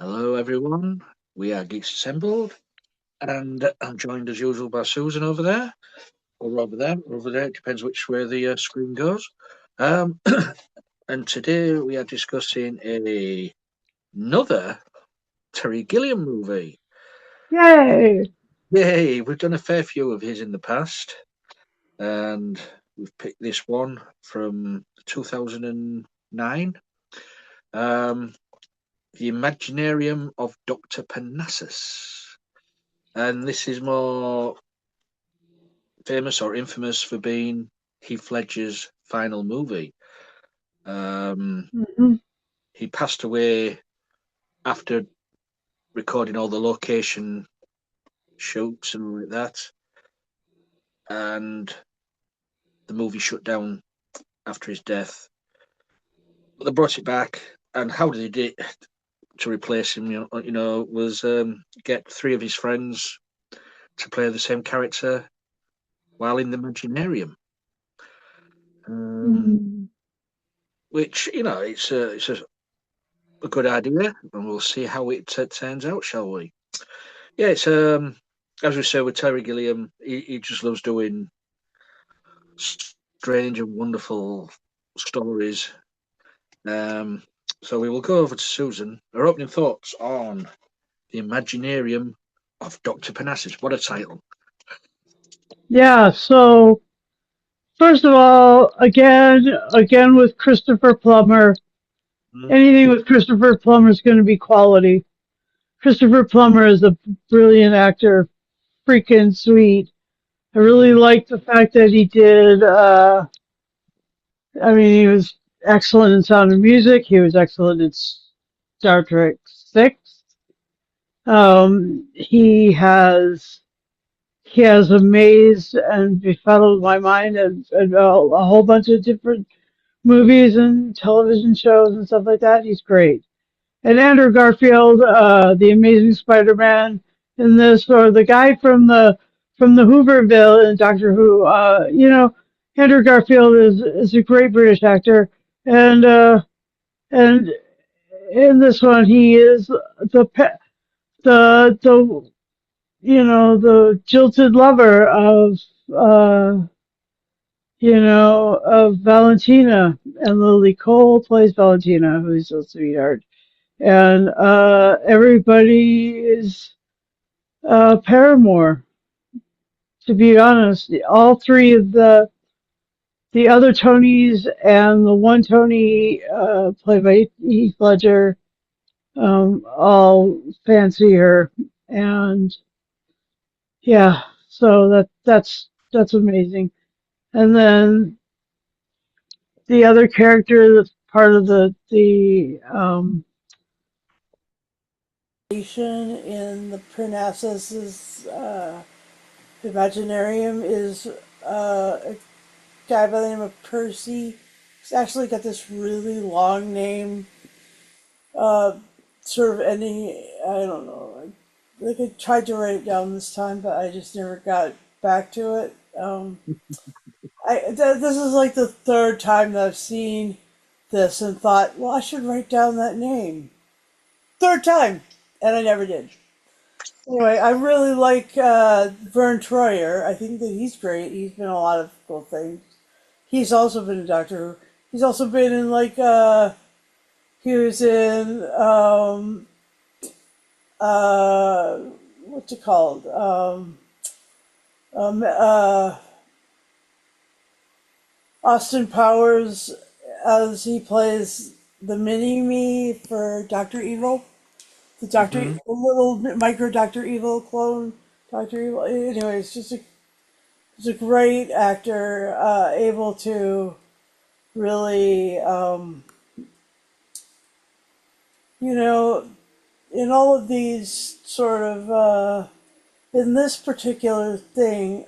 Hello, everyone. We are Geeks Assembled, and I'm joined as usual by Susan over there, or over there, over there. It depends which way the screen goes. Um, and today we are discussing another Terry Gilliam movie. Yay! Yay! We've done a fair few of his in the past, and we've picked this one from 2009. Um, the Imaginarium of Doctor Parnassus. And this is more famous or infamous for being Heath Ledger's final movie. Um, Mhm. he passed away after recording all the location shoots and all like that, and the movie shut down after his death. But they brought it back, and how did they do it to replace him? Was get three of his friends to play the same character while in the Imaginarium. Um, Mm. which it's a good idea, and we'll see how it turns out, shall we? Yeah, it's as we say with Terry Gilliam, he just loves doing strange and wonderful stories. Um, so we will go over to Susan. Her opening thoughts on the Imaginarium of Doctor Parnassus. What a title! Yeah, so first of all, again with Christopher Plummer, Mm, anything with Christopher Plummer is going to be quality. Christopher Plummer is a brilliant actor, freaking sweet. I really mm, like the fact that he did, he was excellent in Sound of Music. He was excellent in Star Trek 6. He has amazed and befuddled my mind and a whole bunch of different movies and television shows and stuff like that. He's great. And Andrew Garfield, the Amazing Spider-Man in this, or the guy from the Hooverville in Doctor Who. Andrew Garfield is a great British actor, and and in this one he is the the jilted lover uh, of Valentina, and Lily Cole plays Valentina, who's a sweetheart. And everybody is Paramore, to be honest. All three of the other Tonys and the one Tony played by Heath Ledger, all fancy her. And yeah, so that's amazing. And then the other character that's part of the in the Parnassus's Imaginarium is a guy by the name of Percy. He's actually got this really long name, uh, sort of ending. I don't know. Like I tried to write it down this time, but I just never got back to it. This is like the third time that I've seen this and thought, well, I should write down that name. Third time, and I never did. Anyway, I really like Vern Troyer. I think that he's great. He's been in a lot of cool things. He's also been in Doctor Who. He's also been in he was in uh what's it called? Um uh Austin Powers, as he plays the mini me for Doctor Evil. mm, The little micro Doctor Evil clone. Doctor Evil. Anyway, he's a great actor, able to really, you know, in all of these sort of, in this particular thing,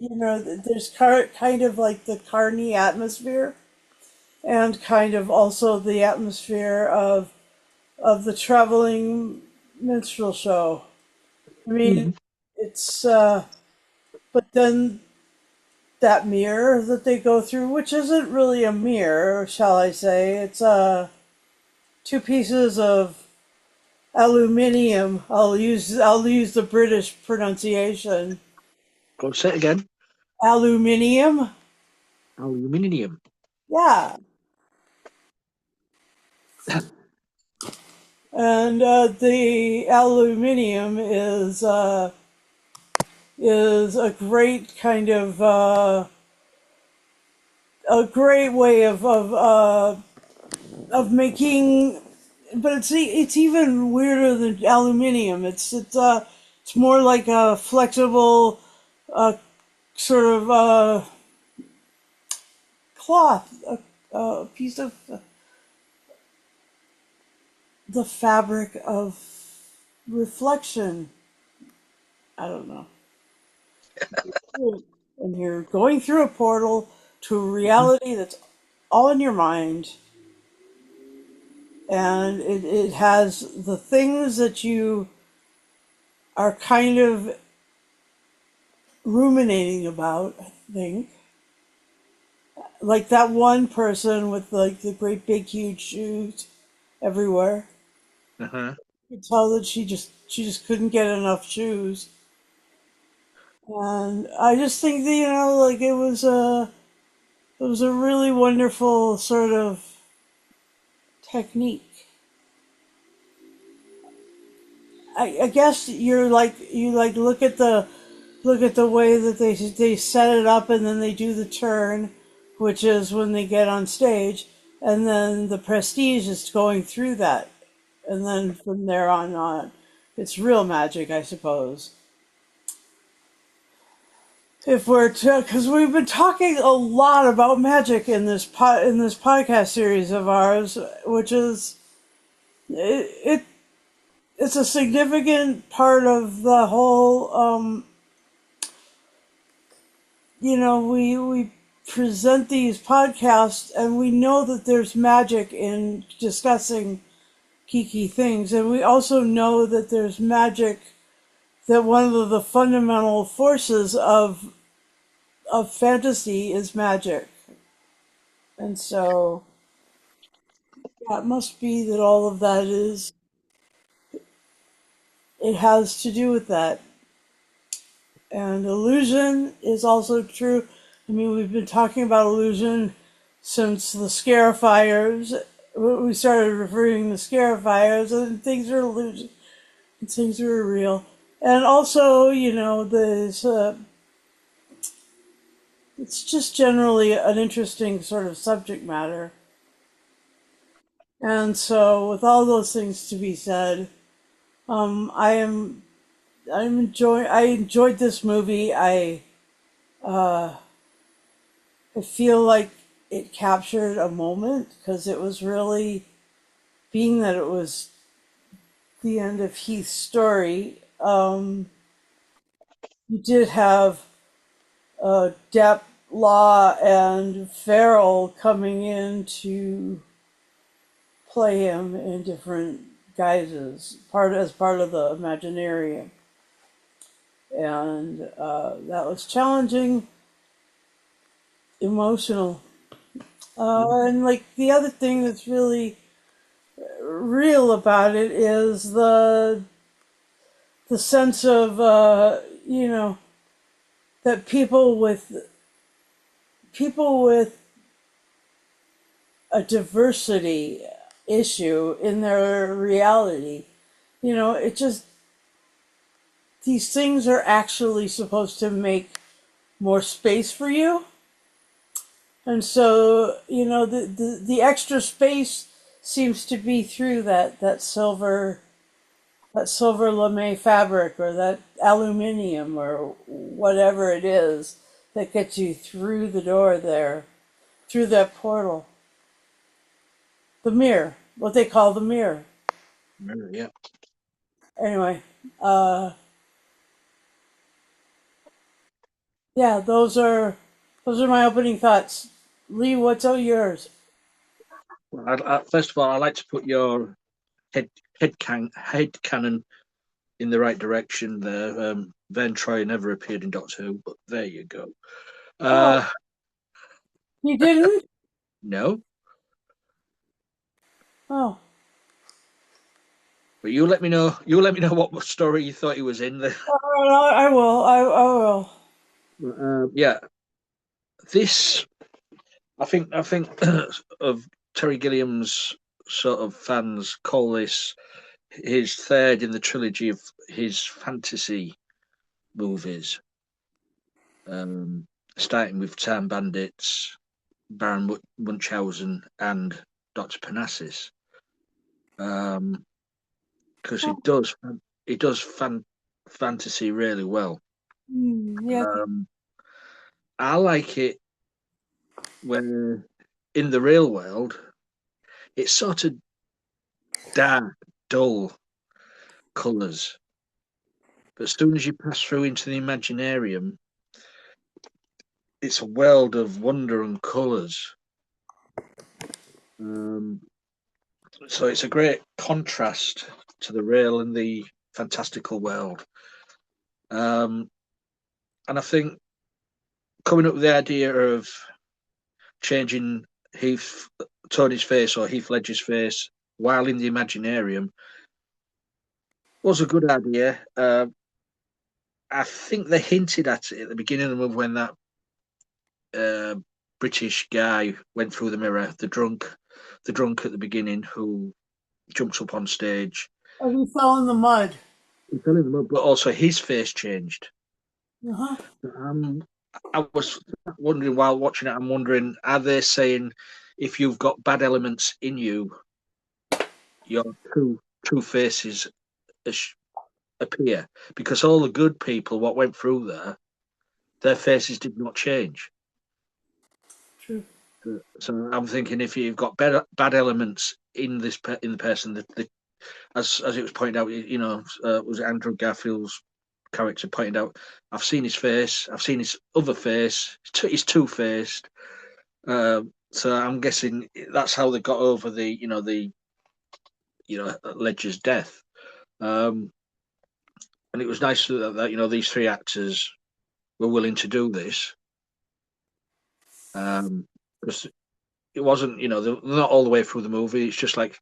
there's kind of like the carny atmosphere, and kind of also the atmosphere of the traveling minstrel show. I mean, mm. it's, but then that mirror that they go through, which isn't really a mirror, shall I say, it's two pieces of Aluminium. I'll use the British pronunciation. Go say it again. Aluminium. Aluminium. Yeah. And the aluminium is a great kind of a great way of making, but it's even weirder than aluminium. It's more like a flexible uh, sort of cloth, a piece of the fabric of reflection. I don't know. And you're going through a portal to a Mhm. reality that's all in your mind, and it has the things that you are kind of ruminating about, I think. Like that one person with like the great big huge shoes everywhere. Uh-huh. You could tell that she just couldn't get enough shoes. And I just think that, like it was a really wonderful sort of technique. I guess you look at the way that they set it up, and then they do the turn, which is when they get on stage, and then the prestige is going through that, and then from there on, it's real magic, I suppose. If we're because we've been talking a lot about magic in this podcast series of ours, which is it it's a significant part of the whole. We present these podcasts, and we know that there's magic in discussing geeky things, and we also know that there's magic, that one of the fundamental forces of fantasy is magic. And so, yeah, it must be that all of that it has to do with that. And illusion is also true. I mean, we've been talking about illusion since the Scarifiers. We started referring to Scarifiers, and things are illusion, and things are real. And also, it's just generally an interesting sort of subject matter. And so, with all those things to be said, I am I enjoyed this movie. Uh, I feel like it captured a moment because it was really, being that it was the end of Heath's story. You did have Depp, Law, and Farrell coming in to play him in different guises, part of the Imaginarium, and that was challenging, emotional, and like the other thing that's really real about it is the sense of that people with a diversity issue in their reality. It just, these things are actually supposed to make more space for you, and so the extra space seems to be through that silver lame fabric, or that aluminium, or whatever it is that gets you through the door there, through that portal. The mirror, what they call the mirror. Yeah. Anyway, uh, yeah, those are my opening thoughts. Lee, what's all yours? Well, first of all, I'd like to put your head head cannon in the right direction there. Vern Troy never appeared in Doctor Who, but there you go. Oh, Uh, you didn't? no, Oh, But you let me know. You let me know what story you thought he was in. I will. I will. Yeah, this I think of Terry Gilliam's sort of fans call this his third in the trilogy of his fantasy movies, um, starting with Time Bandits, Baron Munchausen, and Doctor Parnassus, because Oh, he does fantasy really well. yeah. Um, I like it when in the real world it's sort of dark, dull colours, but as soon as you pass through into the Imaginarium, it's a world of wonder and colours. Um, so it's a great contrast to the real and the fantastical world. Um, and I think coming up with the idea of changing Heath Tony's face or Heath Ledger's face while in the Imaginarium was a good idea. I think they hinted at it at the beginning of the movie when that uh, British guy went through the mirror, the drunk at the beginning who jumps up on stage. Oh, he fell in the mud. He fell in the mud, but also his face changed. Uh-huh. Um, I was wondering while watching it, I'm wondering, are they saying if you've got bad elements in you, your true faces appear? Because all the good people, what went through there, their faces did not change. True. So I'm thinking if you've got bad elements in in the person, as it was pointed out, was Andrew Garfield's character pointed out, I've seen his face, I've seen his other face, he's two faced. So I'm guessing that's how they got over Ledger's death. Um, and it was nice that these three actors were willing to do this. Because it wasn't, they're not all the way through the movie. It's just like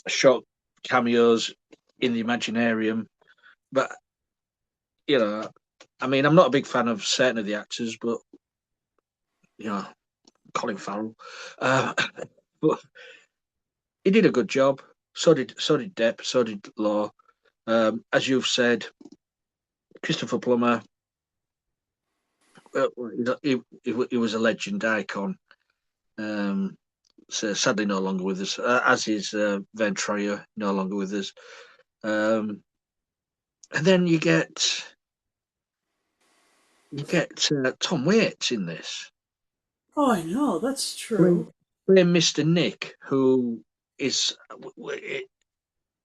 short cameos in the Imaginarium. But you know, I mean, I'm not a big fan of certain of the actors, but you know, Colin Farrell, uh, but he did a good job. So did Depp. So did Law. As you've said, Christopher Plummer. He was a legend icon. Um, so sadly, no longer with us. As is Van Troyer, no longer with us. Um, and then you get Tom Waits in this Oh, I know. That's playing, true. playing Mr. Nick, who is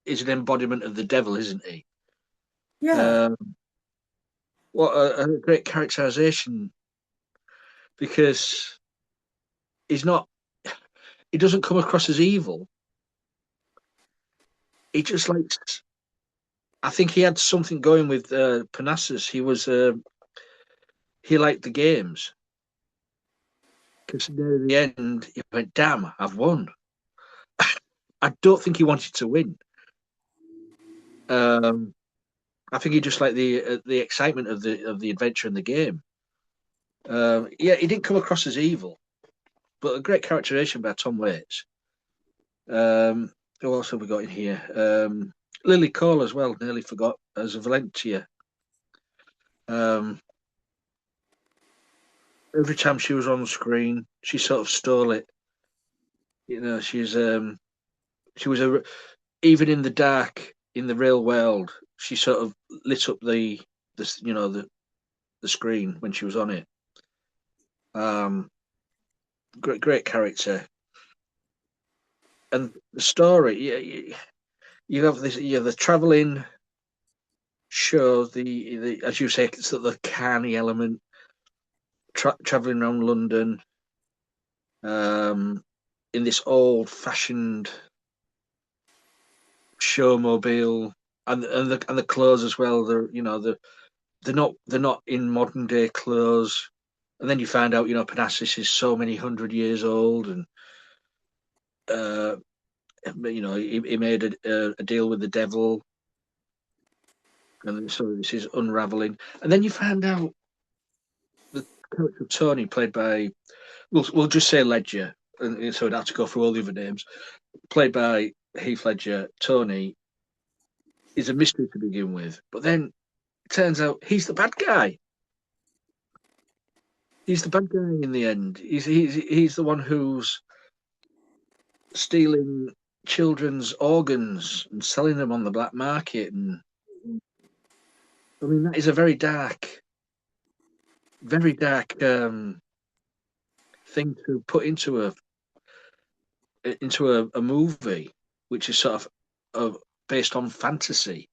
is an embodiment of the devil, isn't he? Yeah. Um, what a great characterization because he's not. He doesn't come across as evil. He just likes. I think he had something going with Parnassus. He liked the games because near the end he went, "Damn, I've won." I don't think he wanted to win. Um, I think he just liked the excitement of the adventure and the game. Yeah, he didn't come across as evil, but a great characterization by Tom Waits. Who else have we got in here? Lily Cole as well. Nearly forgot as a Valentia. Um, every time she was on screen, she sort of stole it. She was even in the dark in the real world. She sort of lit up the screen when she was on it. Um, great character, and the story. You have this. You have the traveling show. The as you say, sort of the carny element. Traveling around London, um, in this old-fashioned showmobile, and the clothes as well. They're not in modern day clothes, and then you find out Parnassus is so many hundred years old, and uh, he made a deal with the devil, and so this is unraveling. And then you find out the character of Tony, played by, we'll just say Ledger, and so I'd have to go through all the other names. Played by Heath Ledger, Tony is a mystery to begin with, but then it turns out he's the bad guy. He's the bad guy in the end. He's the one who's stealing children's organs and selling them on the black market. And I mean, that is a very dark thing to put into a movie, which is sort of based on fantasy.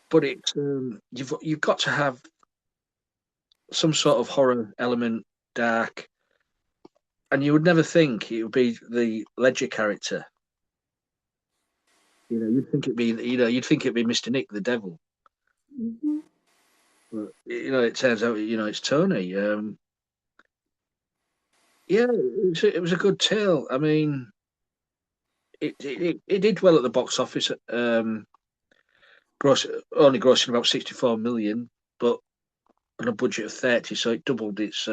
But it's you've got to have some sort of horror element, dark, and you would never think it would be the Ledger character. You'd think it'd be Mr. Nick, the devil. Mm-hmm. But it turns out it's Tony. Yeah, it was a good tale. I mean, it did well at the box office. Only grossing about 64 million, but on a budget of 30, so it doubled its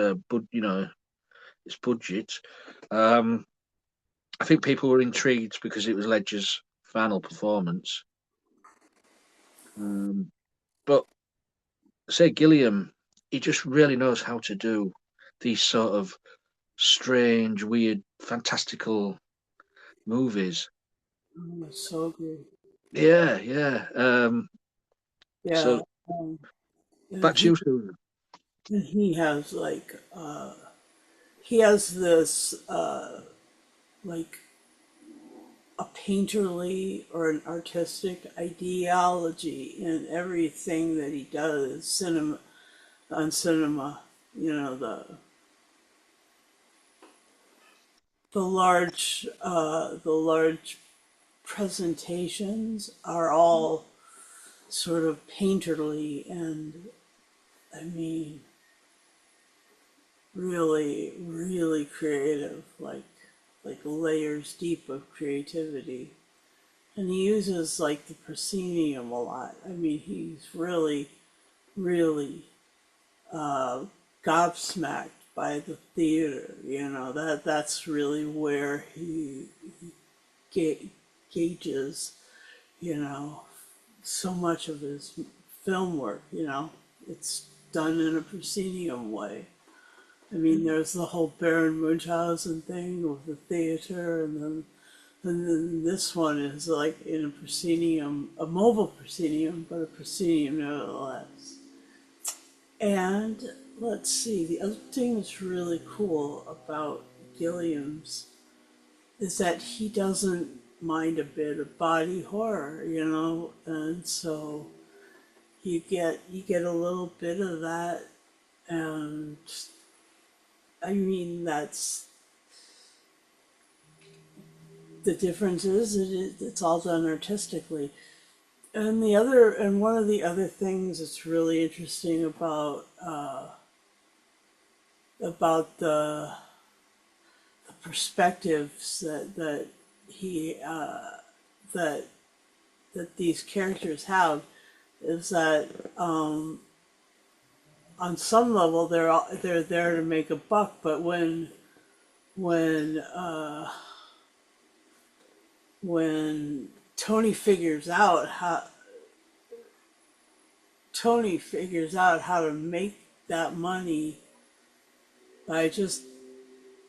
budget. I think people were intrigued because it was Ledger's final performance. But say Gilliam, he just really knows how to do these sort of strange, weird, fantastical movies. Oh, so good. Yeah, yeah. Yeah. So back to you, Susan. He has he has this like a painterly or an artistic ideology in everything that he does cinema. The large presentations are all sort of painterly, and I mean really, really creative, like layers deep of creativity. And he uses like the proscenium a lot. I mean, he's really, really gobsmacked by the theater. That's really where he gauges, so much of his film work. It's done in a proscenium way. I mean, there's the whole Baron Munchausen thing with the theater, and then this one is like in a proscenium, a mobile proscenium, but a proscenium nevertheless. And let's see, the other thing that's really cool about Gilliam's is that he doesn't mind a bit of body horror, and so you get a little bit of that, and I mean that's the difference is it's all done artistically. And one of the other things that's really interesting about the perspectives that he that that these characters have is that on some level they're there to make a buck, but when uh, when Tony figures out how to make that money by just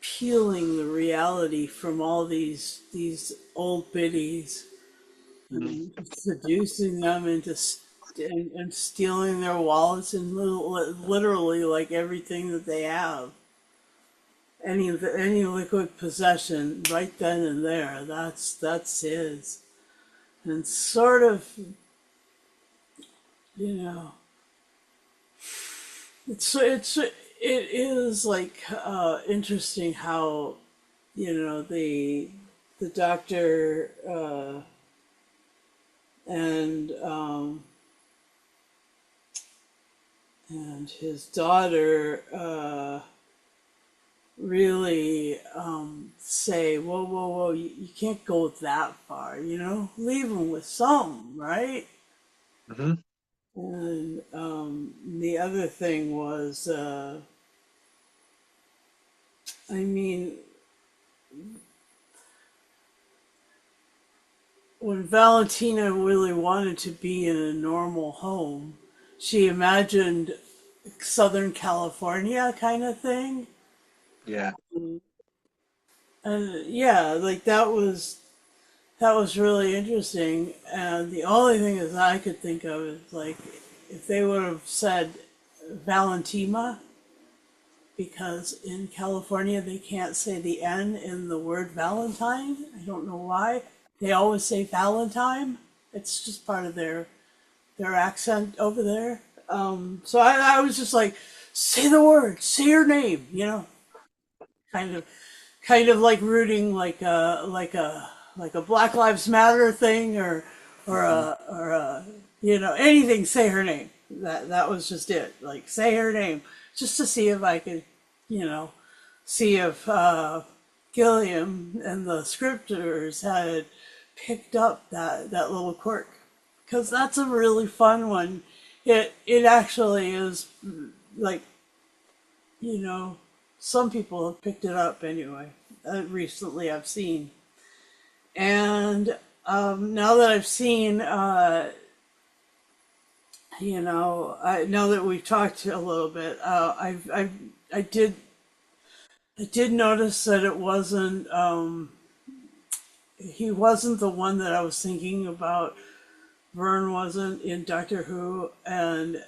peeling the reality from all these old biddies and seducing them and stealing their wallets and literally like everything that they have. Any liquid possession right then and there, that's his. And sort of, you know, it is like interesting how the doctor and and his daughter really say, whoa, whoa, whoa, you can't go that far, leave them with some, right? Hmm. And the other thing was, I mean, when Valentina really wanted to be in a normal home, she imagined Southern California kind of thing. Yeah. And yeah, like that was really interesting. And the only thing that I could think of is like if they would have said Valentima, because in California they can't say the N in the word Valentine. I don't know why. They always say Valentine. It's just part of their accent over there. So I was just like, say the word, say your name, kind of kind of like rooting like a Black Lives Matter thing Hmm. or a anything. Say her name. That was just it. Like say her name, just to see if I could, you know, see if Gilliam and the scripters had picked up that little quirk, because that's a really fun one. It actually is like you know, some people have picked it up anyway. Recently, I've seen, and now that I've seen, now that we've talked a little bit, I did I did notice that it wasn't he wasn't the one that I was thinking about. Vern wasn't in Doctor Who, and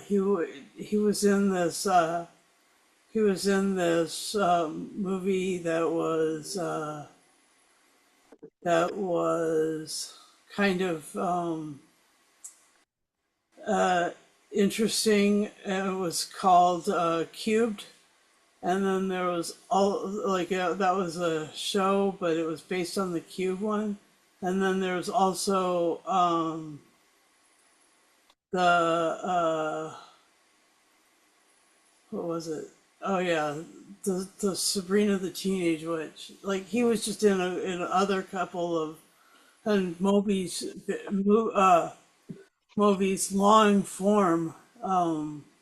he was in this. He was in this movie that was kind of uh, interesting. And it was called Cubed, and then there was all like that was a show, but it was based on the Cube one. And then there was also the what was it? Oh yeah, the Sabrina the Teenage Witch. Like he was just in other couple of and Moby's long form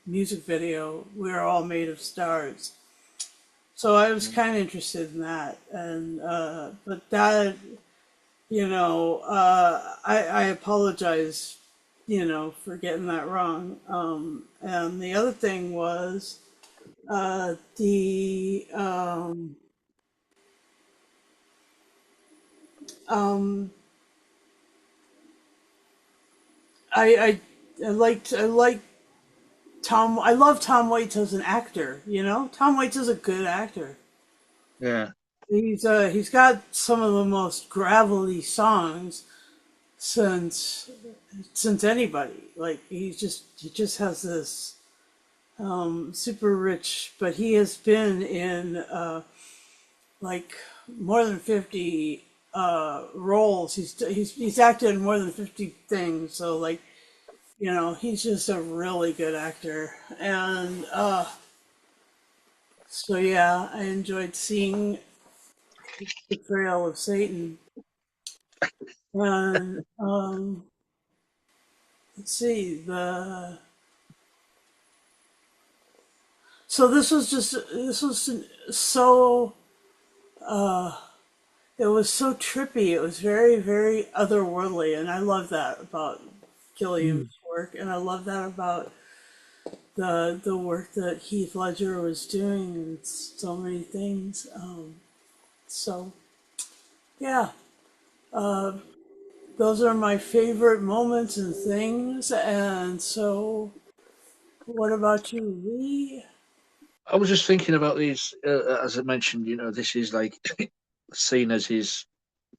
music video. We're all made of stars. So I was kind of interested in that, and but that I apologize, for getting that wrong. And the other thing was the um, I liked Tom. I love Tom Waits as an actor. Tom Waits is a good actor. Yeah. He's got some of the most gravelly songs since since anybody. Like he just has this super rich. But he has been in like more than 50 roles. He's acted in more than 50 things. So like he's just a really good actor. And so yeah, I enjoyed seeing Betrayal of Satan. And let's see the so this was so it was so trippy. It was very very otherworldly, and I love that about Mm. Gilliam's work, and I love that about the work that Heath Ledger was doing and so many things. So yeah, uh, those are my favorite moments and things. And so, what about you, Lee? I was just thinking about these, as I mentioned, this is like seen as his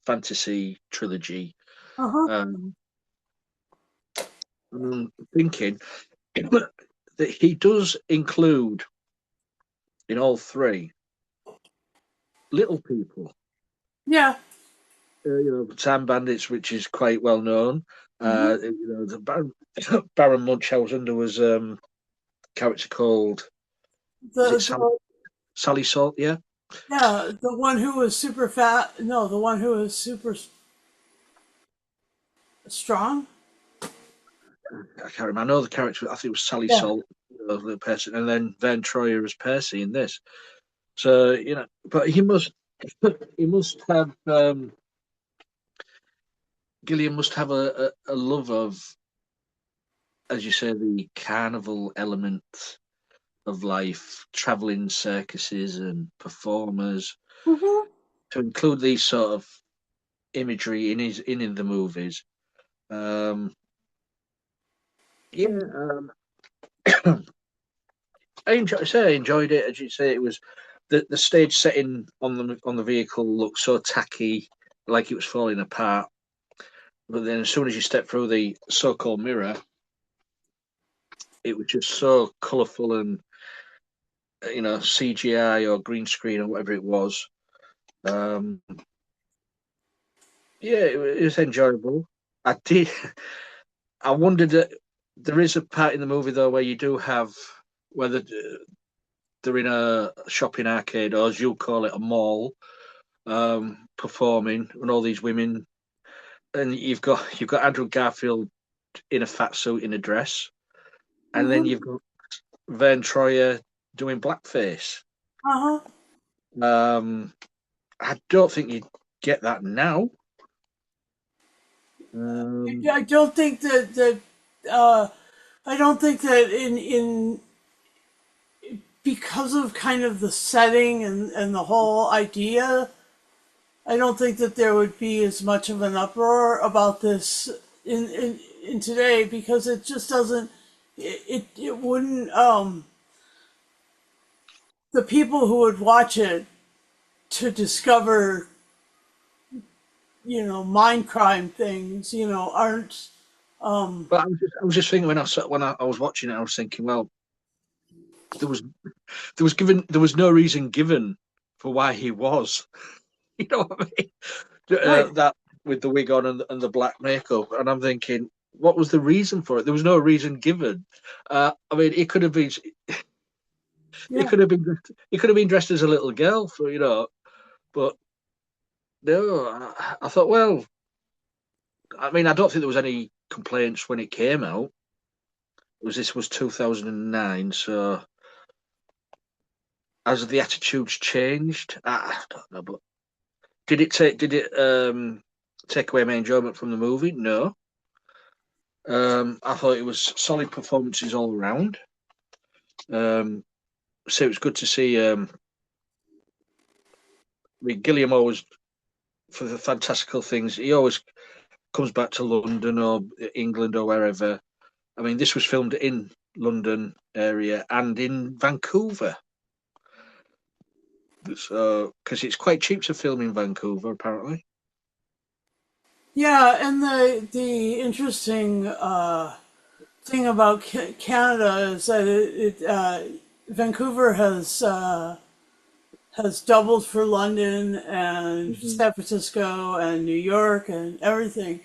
fantasy trilogy. Uh huh. Um, I'm thinking that he does include in all three little people. Yeah. Time Bandits, which is quite well known. Hmm. The Baron Munchausen. There was a character called, was The it the Sally Salt, yeah. Yeah, the one who was super fat. No, the one who was super strong. I can't remember. I know the character. I think it was Sally Yeah. Salt, the person, and then Vern Troyer as Percy in this. So but he must, he must have. Gilliam must have a love of, as you say, the carnival element of life, traveling circuses and performers. Hmm. To include these sort of imagery in the movies. Um, yeah, I enjoyed it. As you say, it was the stage setting on the vehicle looked so tacky, like it was falling apart. But then, as soon as you step through the so-called mirror, it was just so colourful and CGI or green screen or whatever it was. Um, yeah, it was enjoyable. I did. I wondered that there is a part in the movie though where you do have whether they're in a shopping arcade or as you call it a mall, performing, and all these women, and you've got Andrew Garfield in a fat suit in a dress, and then Hmm. you've got Vern Troyer doing blackface. Uh-huh. Um, I don't think you'd get that now. Um, I don't think that uh, I don't think that in because of kind of the setting and the whole idea, I don't think that there would be as much of an uproar about this in today because it just doesn't it wouldn't the people who would watch it to discover mind crime things aren't but I was just thinking when I was watching it, I was thinking, well, there was there was no reason given for why he was. You know what I mean? right. That with the wig on and the black makeup, and I'm thinking, what was the reason for it? There was no reason given. I mean, he Yeah. could have been he could have been dressed as a little girl but no. I thought, well, I mean, I don't think there was any complaints when it came out. This was 2009, so as the attitudes changed, I don't know, but did it take away my enjoyment from the movie? No. I thought it was solid performances all around. Um, so it was good to see. I mean, Gilliam always, for the fantastical things, he always comes back to London or England or wherever. I mean, this was filmed in London area and in Vancouver, so because it's quite cheap to film in Vancouver, apparently. Yeah, and the interesting thing about Canada is that Vancouver has doubled for London and Hmm. San Francisco and New York and everything.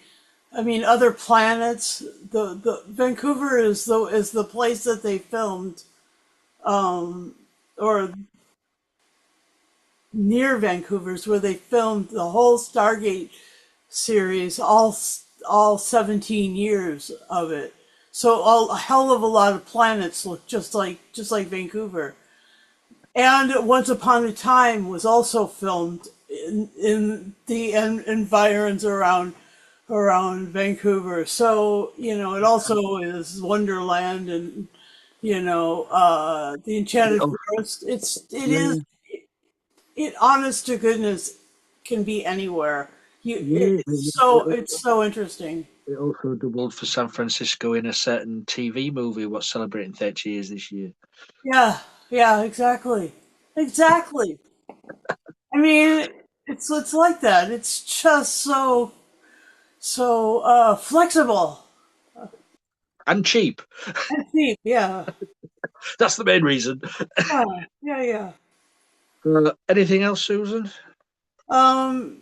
I mean, other planets. The Vancouver is the place that they filmed, or near Vancouver's where they filmed the whole Stargate series, all 17 years of it. So a hell of a lot of planets look just like Vancouver. And Once Upon a Time was also filmed in the environs around Vancouver. So it also is Wonderland and the It Enchanted also, Forest. It is yeah, it honest to goodness can be anywhere. yeah. It's so interesting. It also doubled for San Francisco in a certain TV movie. What's celebrating 30 years this year? Yeah, yeah, exactly. Exactly. I mean, it's like that. It's just so flexible And cheap. and cheap. Yeah. That's the main reason. Yeah, yeah, yeah. Anything else, Susan? Um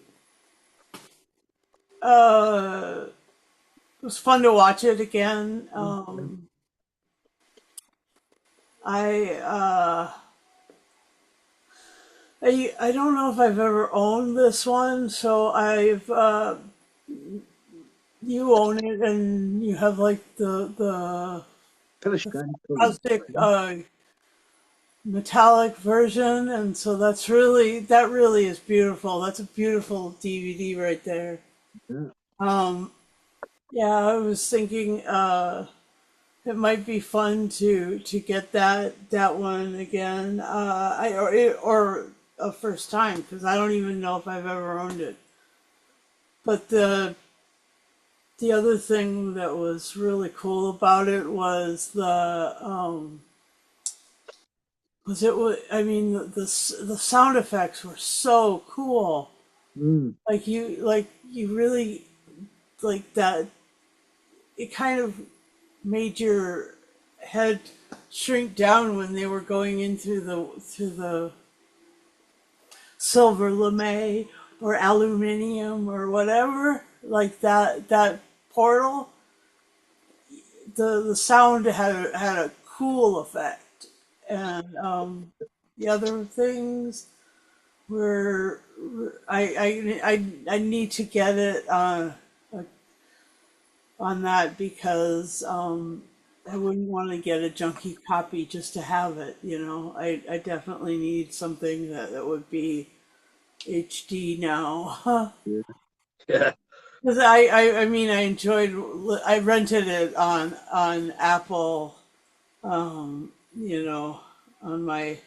it was fun to watch it again. I I don't know if I've ever owned this one, so I've you own it and you have like the Palestine, plastic metallic version, and so that really is beautiful. That's a beautiful DVD right there. yeah. Um, yeah, I was thinking it might be fun to get that one again. Or a first time because I don't even know if I've ever owned it. But the other thing that was really cool about it was I mean the sound effects were so cool. Mm. Like you really like that. It kind of made your head shrink down when they were going into the silver lame or aluminium or whatever like that portal. The sound had a cool effect, and the other things were I need to get it on that because I wouldn't want to get a junky copy just to have it. You know, I definitely need something that would be HD now. Yeah. Yeah. Because I mean I rented it on Apple, you know, on my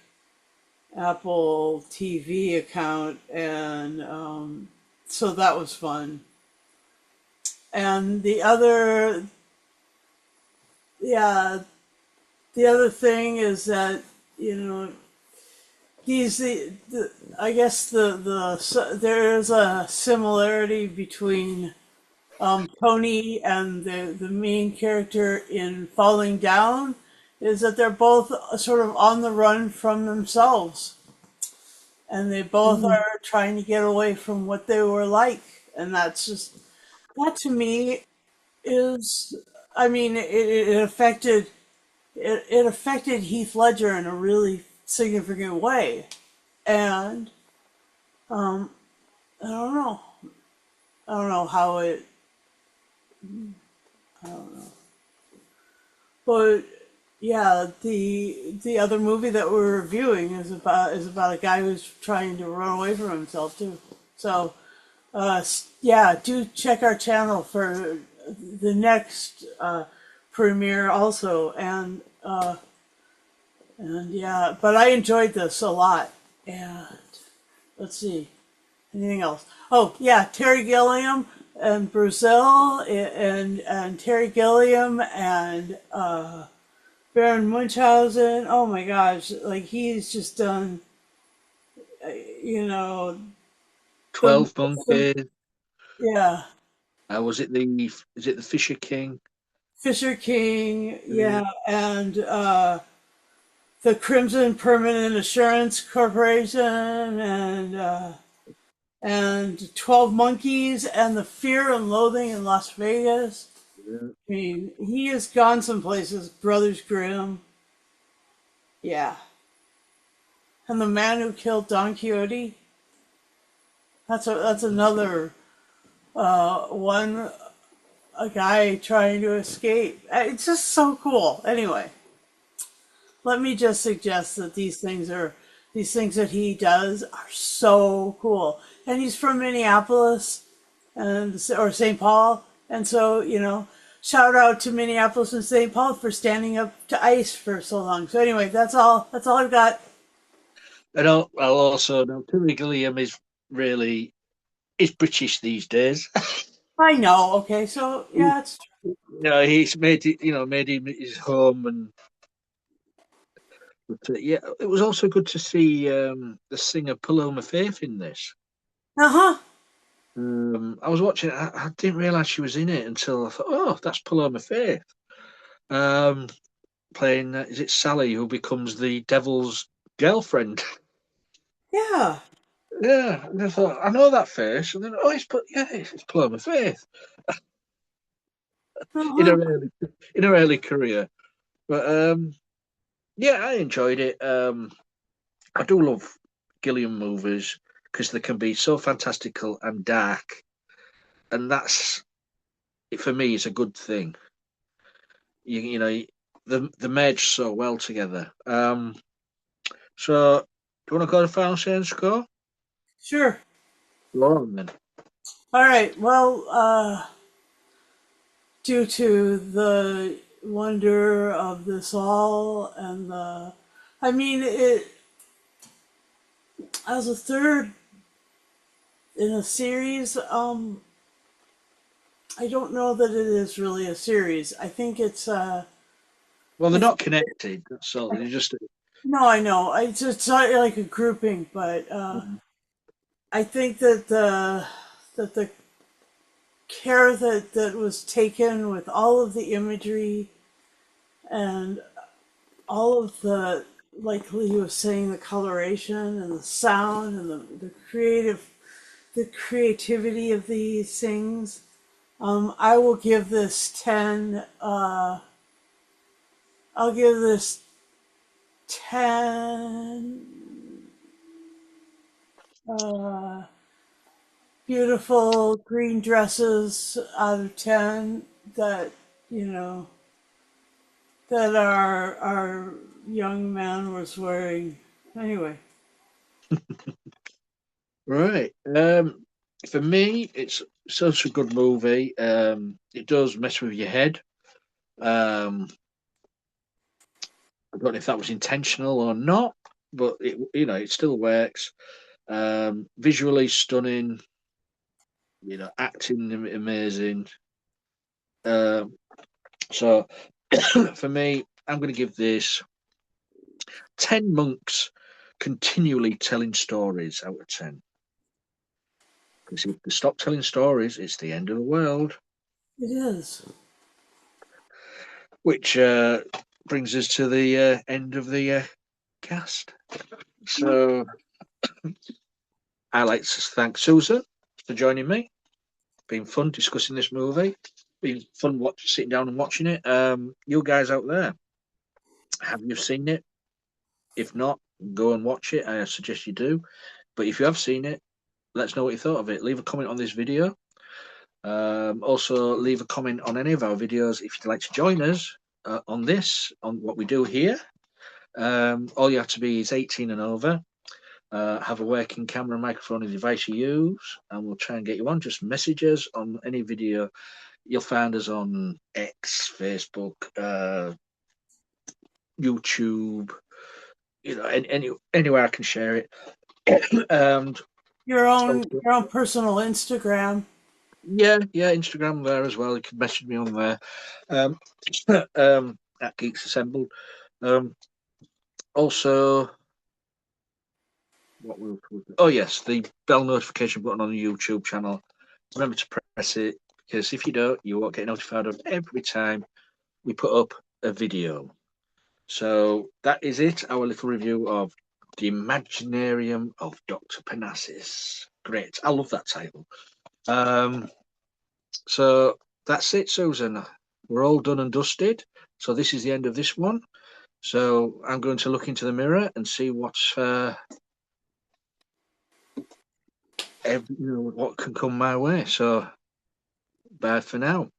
Apple TV account, and so that was fun. And yeah, the other thing is that you know the I guess there is a similarity between Tony and the main character in Falling Down is that they're both sort of on the run from themselves, and they both Mm. are trying to get away from what they were like, and that's just that to me is, I mean, it affected Heath Ledger in a really significant way, and um, I don't know, I don't know how it, I don't know, but yeah, the other movie that we're reviewing is about a guy who's trying to run away from himself too. So yeah, do check our channel for the next premiere also, and yeah, but I enjoyed this a lot. And let's see, anything else? Oh yeah, Terry Gilliam and Brazil and Terry Gilliam and Baron Munchausen. Oh my gosh, like he's just done, you know, the 12 Monkeys. yeah, Was it the is it the Fisher King? Fisher King, Uh, yeah, and the Crimson Permanent Assurance Corporation, and 12 Monkeys, and the Fear and Loathing in Las Vegas. yeah. I mean, he has gone some places. Brothers Grimm, yeah, and the Man Who Killed Don Quixote. That's another one. A guy trying to escape. It's just so cool. Anyway, let me just suggest that these things that he does are so cool. And he's from Minneapolis and or St. Paul, and so you know, shout out to Minneapolis and St. Paul for standing up to ICE for so long. So anyway, that's all. That's all I've got. And I'll also know Terry Gilliam is British these days. I know. Okay, so yeah, it's He's made him his home, and but, yeah, it was also good to see the singer Paloma Faith in this. uh huh. I was watching it. I didn't realize she was in it until I thought, oh, that's Paloma Faith. Um, Playing is it Sally who becomes the devil's girlfriend? Yeah. Yeah, and I thought I know that face, and then it's Paloma Faith Uh in huh. her early career. But yeah, I enjoyed it. I do love Gilliam movies because they can be so fantastical and dark, and that's for me is a good thing. You know, the merge so well together. So do you want to go to final say and score? Sure. Lauren, then. All right. Well, due to the wonder of this all and I mean, it as a third in a series. I don't know that it is really a series. I think it's Well, they're it's not connected. So they're just. no, I know. It's not like a grouping, but I think that the care that was taken with all of the imagery and all of the, like Lee was saying, the coloration and the sound and the creativity of these things. I will give this 10. I'll give this 10 beautiful green dresses out of 10 that, you know, that our young man was wearing. Anyway, Right. For me, it's such a good movie. It does mess with your head. Um, I don't know if that was intentional or not, but it still works. Visually stunning. Acting amazing. Um, so for me, I'm going to give this 10 monks continually telling stories out of 10. Because if they stop telling stories, it's the end of the world. it is. Which brings us to the end of the cast. So I'd like to thank Susan for joining me. Been fun discussing this movie. Been fun sitting down and watching it. You guys out there, have you seen it? If not, go and watch it. I suggest you do. But if you have seen it, let us know what you thought of it. Leave a comment on this video. Also, leave a comment on any of our videos if you'd like to join us on what we do here. All you have to be is 18 and over. Have a working camera, microphone, and device you use, and we'll try and get you on. Just message us on any video. You'll find us on X, Facebook, YouTube. Anywhere I can share it. And also, Your own personal Instagram. yeah, Instagram there as well. You can message me on there. Um, at Geeks Assembled. Also, oh yes, the bell notification button on the YouTube channel. Remember to press it, because if you don't, you won't get notified of every time we put up a video. So that is it, our little review of the Imaginarium of Dr. Parnassus. Great, I love that title. So that's it, Susan. We're all done and dusted. So this is the end of this one. So I'm going to look into the mirror and see what can come my way. So bye for now.